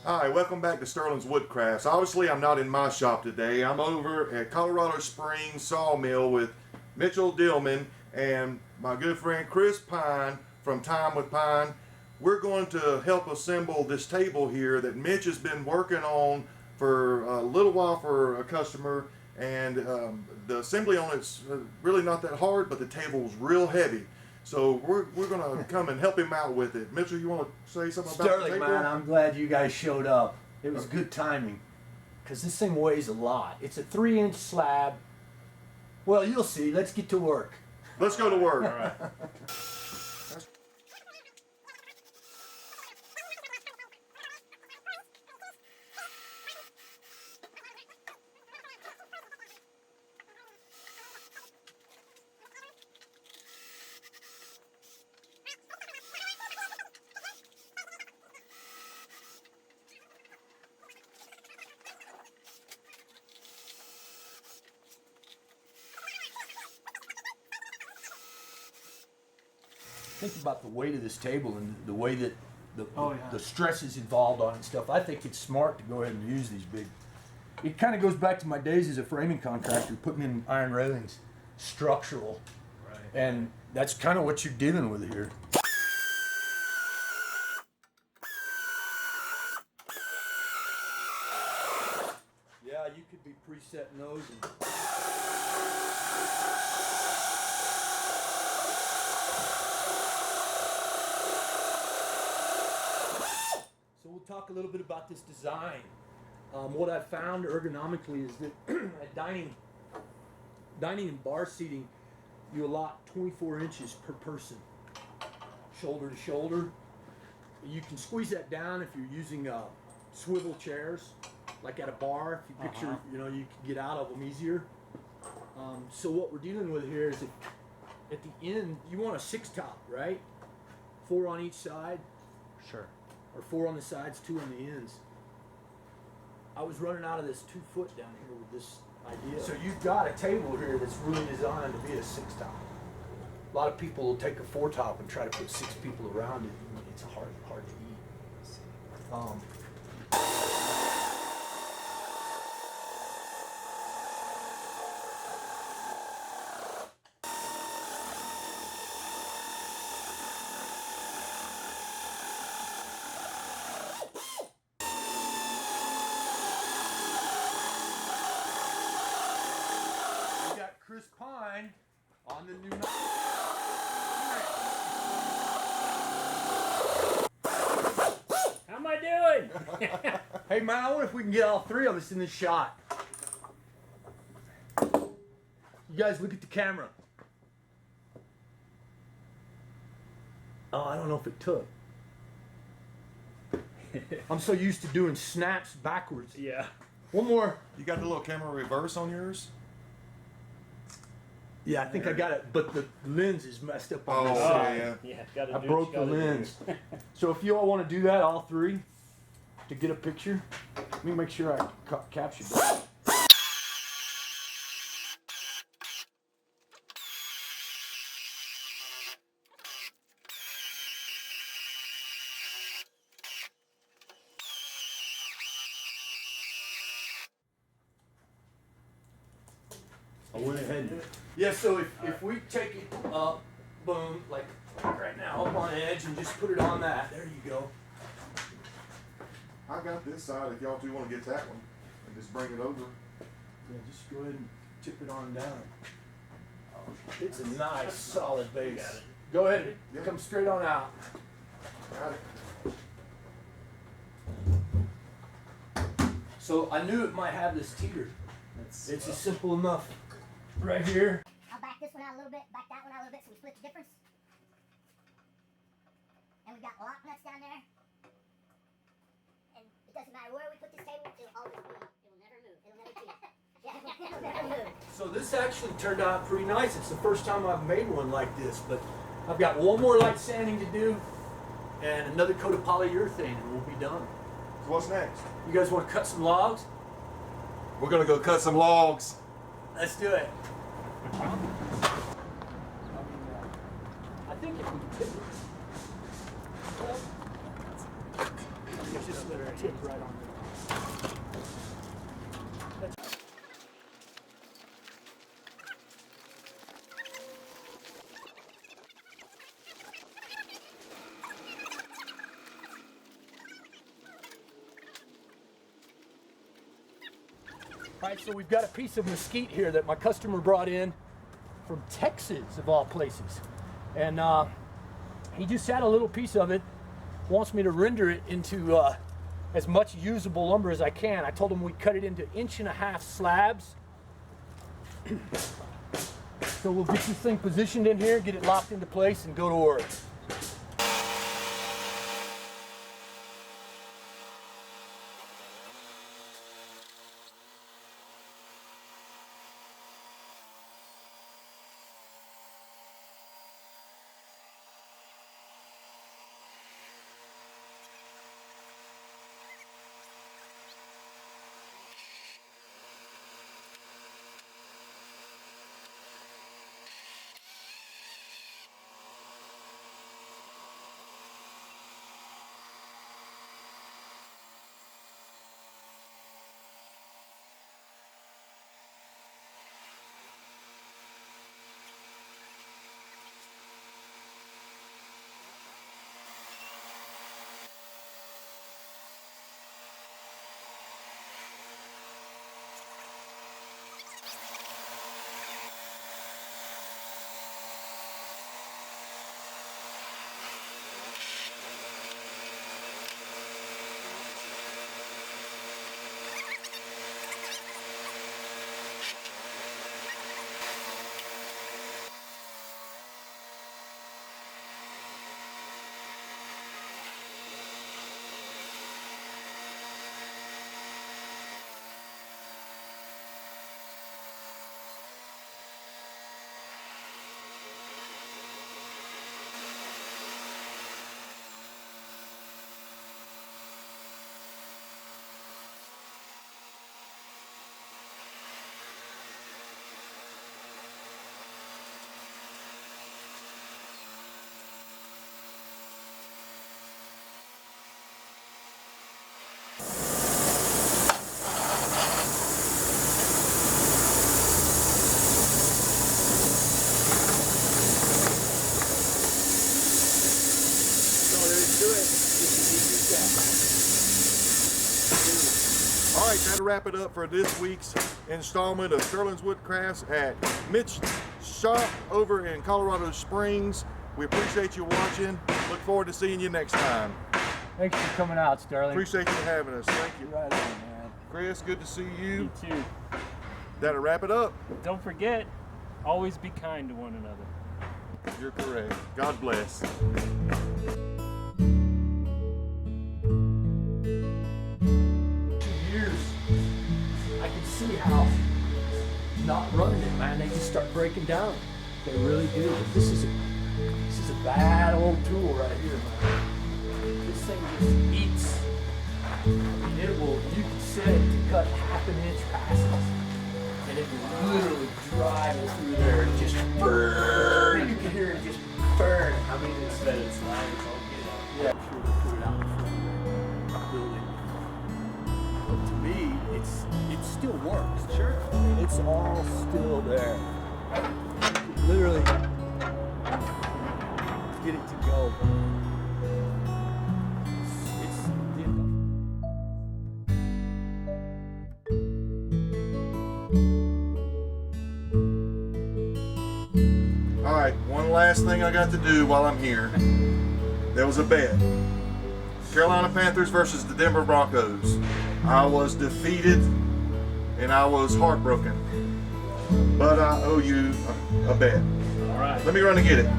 Hi, welcome back to Sterling's Woodcrafts. Obviously, I'm not in my shop today. I'm over at Colorado Springs Sawmill with Mitchell Dillman and my good friend Chris Pine from Time with Pine. We're going to help assemble this table here that Mitch has been working on for a little while for a customer, and the assembly on it's really not that hard, but the table's real heavy. So we're going to come and help him out with it. Mitchell, you want to say something about the Sterling, table? man, I'm glad you guys showed up. It was good timing, because this thing weighs a lot. It's a 3-inch slab. Well, you'll see. Let's get to work. Let's go to work. All right. Think about the weight of this table and the way that the stress is involved on it and stuff. I think it's smart to go ahead and use these big. It kind of goes back to my days as a framing contractor, putting in iron railings, structural, Right. and that's kind of what you're dealing with here. Yeah, you could be presetting those. So we'll talk a little bit about this design. What I've found ergonomically is that at dining and bar seating, you allot 24 inches per person, shoulder to shoulder. You can squeeze that down if you're using swivel chairs, like at a bar. If you picture, you know, you can get out of them easier. So what we're dealing with here is that at the end, you want a 6-top, right? 4 on each side. Sure. Or 4 on the sides, 2 on the ends. I was running out of this 2-foot down here with this idea. So you've got a table here that's really designed to be a 6-top. A lot of people will take a 4-top and try to put 6 people around it. It's hard to eat. Chris Pine on the new. How am I doing? Hey man, I wonder if we can get all 3 of us in this shot. You guys look at the camera. Oh, I don't know if it took. I'm so used to doing snaps backwards. Yeah. One more. You got the little camera reverse on yours? Yeah, I think I got it, but the lens is messed up on Oh, this yeah, side. yeah. Gotta I do broke the what you gotta do. lens. So if you all want to do that, all 3, to get a picture, let me make sure I capture that. I went ahead and, yeah, so if we take it up, boom, like right now, up on edge, and just put it on that, there you go. I got this side if y'all do want to get that one and just bring it over. Yeah, just go ahead and tip it on down. It's a nice, solid base. Go ahead, come straight on out. Got it. So I knew it might have this teeter. It's just simple enough. Right here. I'll back this one out a little bit, back that one out a little bit, so we split the difference. And we've got lock nuts down there. And it doesn't matter where we put this table, it'll always be. It'll never move. It'll never cheat. Yeah, it'll never move. So this actually turned out pretty nice. It's the first time I've made one like this, but I've got one more light sanding to do and another coat of polyurethane and we'll be done. So what's next? You guys want to cut some logs? We're gonna go cut some logs. Let's do it. I think if we could. Just let her tip right on there. All right, so we've got a piece of mesquite here that my customer brought in from Texas, of all places. And he just had a little piece of it, wants me to render it into as much usable lumber as I can. I told him we'd cut it into 1.5 inch slabs. So we'll get this thing positioned in here, get it locked into place, and go to work. All right, that'll wrap it up for this week's installment of Sterling's Woodcrafts at Mitch's shop over in Colorado Springs. We appreciate you watching. Look forward to seeing you next time. Thanks for coming out, Sterling. Appreciate you having us. Thank you. Right on, man. Chris, good to see you. You too. That'll wrap it up. Don't forget, always be kind to one another. You're correct. God bless. I can see how not running it, man, they just start breaking down. They really do. This is a bad old tool right here, man. This thing just eats. I mean, it will. You can set it to cut 1/2 inch passes, and it will literally drive it through there and just burn. You can hear it just burn. I mean, it's that it's loud. It's all get out. Yeah, I'm sure they put it out in front of the building. But to me, it still works. Sure. It's all still there. Literally get it to go. It's All right, one last thing I got to do while I'm here. There was a bet. Carolina Panthers versus the Denver Broncos. I was defeated and I was heartbroken. But I owe you a bet. All right. Let me run and get it.